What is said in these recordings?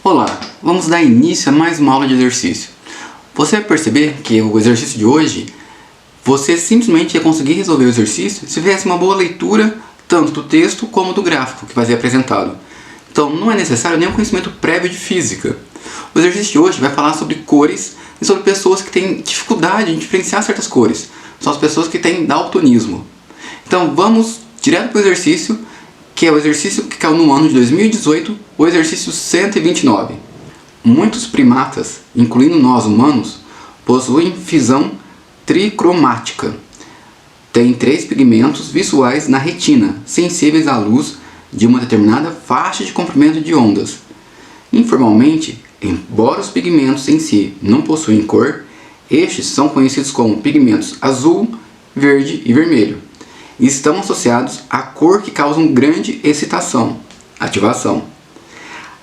Olá, vamos dar início a mais uma aula de exercício. Você vai perceber que o exercício de hoje, você simplesmente ia conseguir resolver o exercício se tivesse uma boa leitura tanto do texto como do gráfico que vai ser apresentado. Então não é necessário nenhum conhecimento prévio de física. O exercício de hoje vai falar sobre cores e sobre pessoas que têm dificuldade em diferenciar certas cores. São as pessoas que têm daltonismo. Então vamos direto para o exercício, que é o exercício que caiu no ano de 2018, o exercício 129. Muitos primatas, incluindo nós humanos, possuem visão tricromática. Tem 3 pigmentos visuais na retina, sensíveis à luz de uma determinada faixa de comprimento de ondas. Informalmente, embora os pigmentos em si não possuem cor, estes são conhecidos como pigmentos azul, verde e vermelho. E estão associados à cor que causa grande excitação, ativação.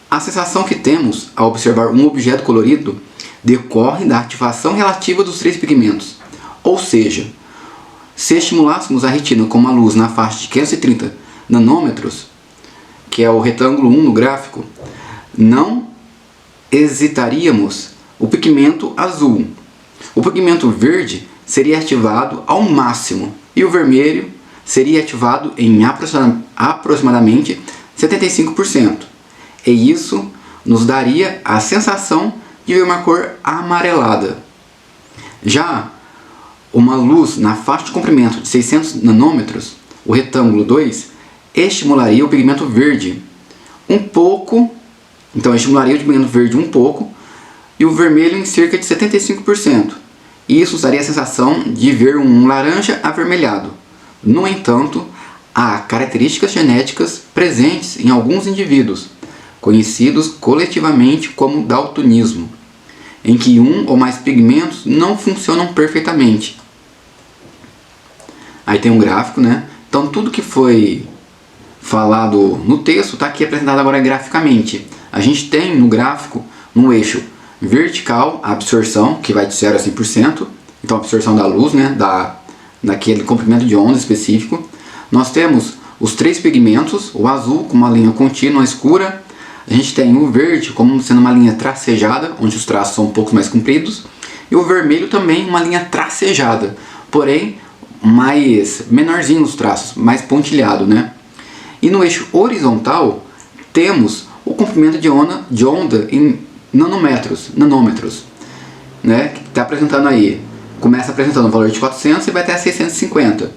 A sensação que temos ao observar um objeto colorido decorre da ativação relativa dos 3 pigmentos. Ou seja, se estimulássemos a retina com uma luz na faixa de 530 nanômetros, que é o retângulo 1 no gráfico, não excitaríamos o pigmento azul. O pigmento verde seria ativado ao máximo e o vermelho seria ativado em aproximadamente 75%. E isso nos daria a sensação de ver uma cor amarelada. Já uma luz na faixa de comprimento de 600 nanômetros, o retângulo 2, estimularia o pigmento verde um pouco, então estimularia o pigmento verde um pouco, e o vermelho em cerca de 75%. E isso nos daria a sensação de ver um laranja avermelhado. No entanto, há características genéticas presentes em alguns indivíduos, conhecidos coletivamente como daltonismo, em que um ou mais pigmentos não funcionam perfeitamente. Aí tem um gráfico, né? Então tudo que foi falado no texto está aqui apresentado agora graficamente. A gente tem no gráfico, no eixo vertical, a absorção, que vai de 0 a 100%, então a absorção da luz, né? Daquele comprimento de onda específico. Nós temos os 3 pigmentos, o azul com uma linha contínua escura, a gente tem o verde como sendo uma linha tracejada, onde os traços são um pouco mais compridos, e o vermelho também uma linha tracejada, porém mais menorzinho os traços, mais pontilhado, né? E no eixo horizontal temos o comprimento de onda em nanômetros, né? Que está apresentando aí. Começa apresentando o valor de 400 e vai até 650.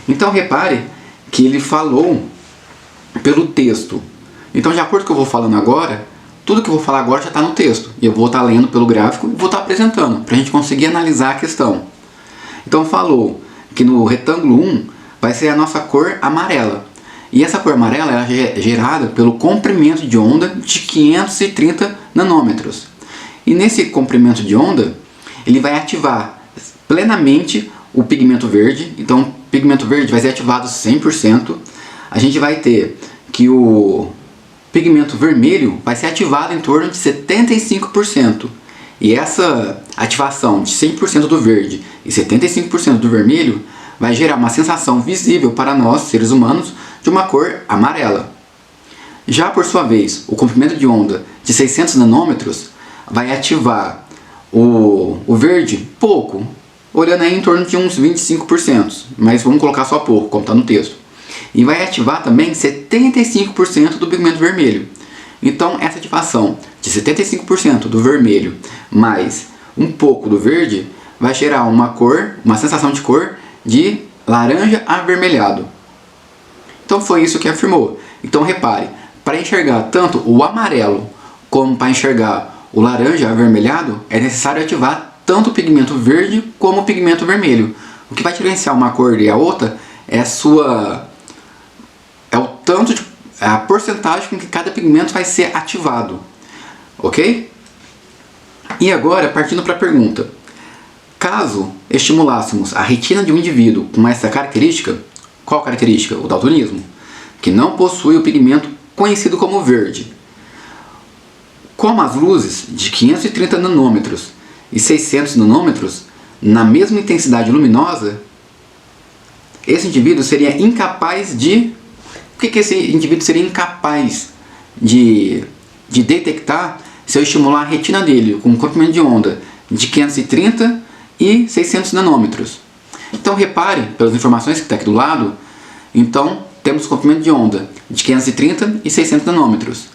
Então repare que ele falou pelo texto. Então, de acordo com o que eu vou falando agora, tudo que eu vou falar agora já está no texto. E eu vou estar lendo pelo gráfico e vou estar apresentando, para a gente conseguir analisar a questão. Então falou que no retângulo 1 vai ser a nossa cor amarela. E essa cor amarela ela é gerada pelo comprimento de onda de 530 nanômetros. E nesse comprimento de onda, ele vai ativar plenamente o pigmento verde. Então o pigmento verde vai ser ativado 100%. A gente vai ter que o pigmento vermelho vai ser ativado em torno de 75%. E essa ativação de 100% do verde e 75% do vermelho vai gerar uma sensação visível para nós, seres humanos, de uma cor amarela. Já por sua vez, o comprimento de onda de 600 nanômetros vai ativar o verde pouco, olhando aí em torno de uns 25%, mas vamos colocar só pouco, como está no texto. E vai ativar também 75% do pigmento vermelho. Então essa ativação de 75% do vermelho mais um pouco do verde vai gerar uma sensação de cor de laranja avermelhado. Então foi isso que afirmou. Então repare, para enxergar tanto o amarelo como para enxergar o laranja avermelhado, é necessário ativar tanto o pigmento verde como o pigmento vermelho. O que vai diferenciar uma cor e a outra é a porcentagem com que cada pigmento vai ser ativado. Ok? E agora, partindo para a pergunta. Caso estimulássemos a retina de um indivíduo com essa característica, qual característica? O daltonismo, que não possui o pigmento conhecido como verde. Como as luzes de 530 nanômetros e 600 nanômetros, na mesma intensidade luminosa, esse indivíduo seria incapaz de... O que esse indivíduo seria incapaz de de detectar se eu estimular a retina dele com um comprimento de onda de 530 e 600 nanômetros. Então repare, pelas informações que está aqui do lado, então temos comprimento de onda de 530 e 600 nanômetros.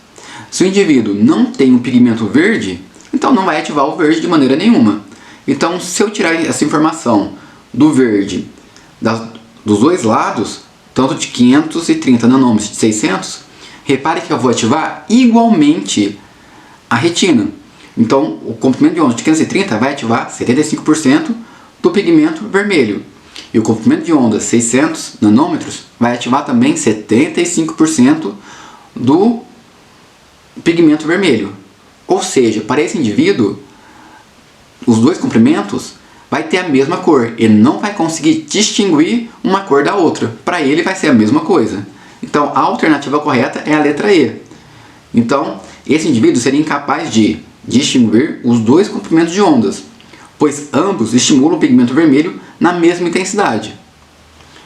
Se o indivíduo não tem um pigmento verde, então não vai ativar o verde de maneira nenhuma. Então, se eu tirar essa informação do verde dos dois lados, tanto de 530 nanômetros de 600, repare que eu vou ativar igualmente a retina. Então, o comprimento de onda de 530 vai ativar 75% do pigmento vermelho. E o comprimento de onda 600 nanômetros vai ativar também 75% do pigmento vermelho. Ou seja, para esse indivíduo, os dois comprimentos vai ter a mesma cor. Ele não vai conseguir distinguir uma cor da outra. Para ele vai ser a mesma coisa. Então, a alternativa correta é a letra E. Então, esse indivíduo seria incapaz de distinguir os dois comprimentos de ondas, pois ambos estimulam o pigmento vermelho na mesma intensidade.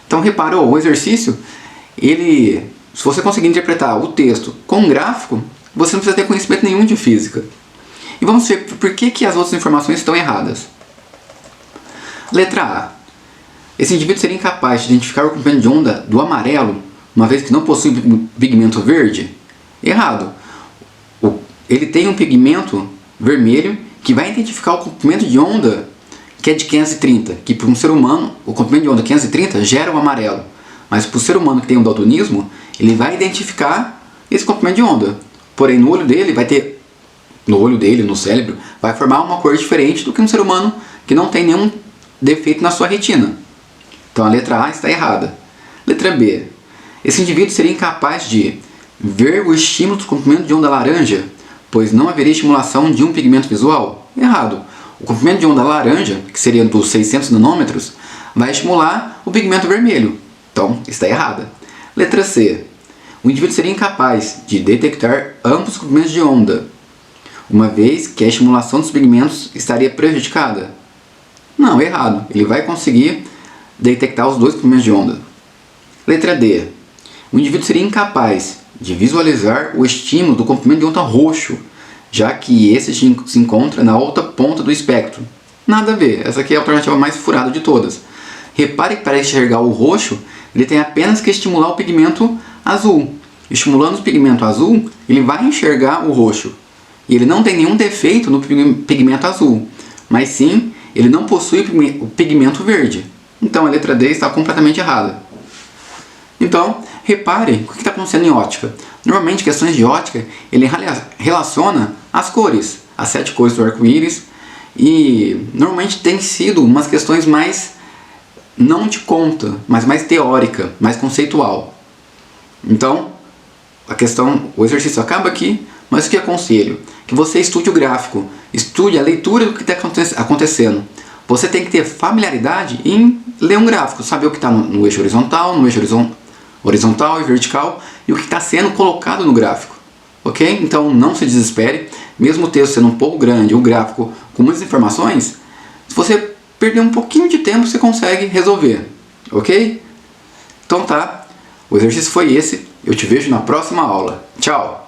Então, reparou, o exercício, se você conseguir interpretar o texto com um gráfico, você não precisa ter conhecimento nenhum de física. E vamos ver por que as outras informações estão erradas. Letra A. Esse indivíduo seria incapaz de identificar o comprimento de onda do amarelo, uma vez que não possui pigmento verde? Errado. Ele tem um pigmento vermelho que vai identificar o comprimento de onda que é de 530, que para um ser humano, o comprimento de onda 530 gera o amarelo. Mas para o ser humano que tem um daltonismo, ele vai identificar esse comprimento de onda. Porém, no olho dele, no cérebro, vai formar uma cor diferente do que um ser humano que não tem nenhum defeito na sua retina. Então a letra A está errada. Letra B. Esse indivíduo seria incapaz de ver o estímulo do comprimento de onda laranja, pois não haveria estimulação de um pigmento visual? Errado. O comprimento de onda laranja, que seria dos 600 nanômetros, vai estimular o pigmento vermelho. Então, está errada. Letra C. O indivíduo seria incapaz de detectar ambos os comprimentos de onda, uma vez que a estimulação dos pigmentos estaria prejudicada? Não, errado. Ele vai conseguir detectar os dois comprimentos de onda. Letra D. O indivíduo seria incapaz de visualizar o estímulo do comprimento de onda roxo, já que esse se encontra na outra ponta do espectro. Nada a ver, essa aqui é a alternativa mais furada de todas. Repare que para enxergar o roxo, ele tem apenas que estimular o pigmento azul. Estimulando o pigmento azul, ele vai enxergar o roxo. E ele não tem nenhum defeito no pigmento azul, mas sim, ele não possui o pigmento verde. Então a letra D está completamente errada. Então, repare o que está acontecendo em ótica. Normalmente, questões de ótica, ele relaciona as cores, as 7 cores do arco-íris, e normalmente tem sido umas questões mais, não de conta, mas mais teórica, mais conceitual. Então, o exercício acaba aqui, mas o que aconselho? Que você estude o gráfico, estude a leitura do que está acontecendo. Você tem que ter familiaridade em ler um gráfico, saber o que está no eixo horizontal, no eixo horizontal e vertical, e o que está sendo colocado no gráfico. Ok? Então não se desespere, mesmo o texto sendo um pouco grande, o gráfico com muitas informações, se você perder um pouquinho de tempo, você consegue resolver. Ok? Então tá, o exercício foi esse, eu te vejo na próxima aula. Tchau!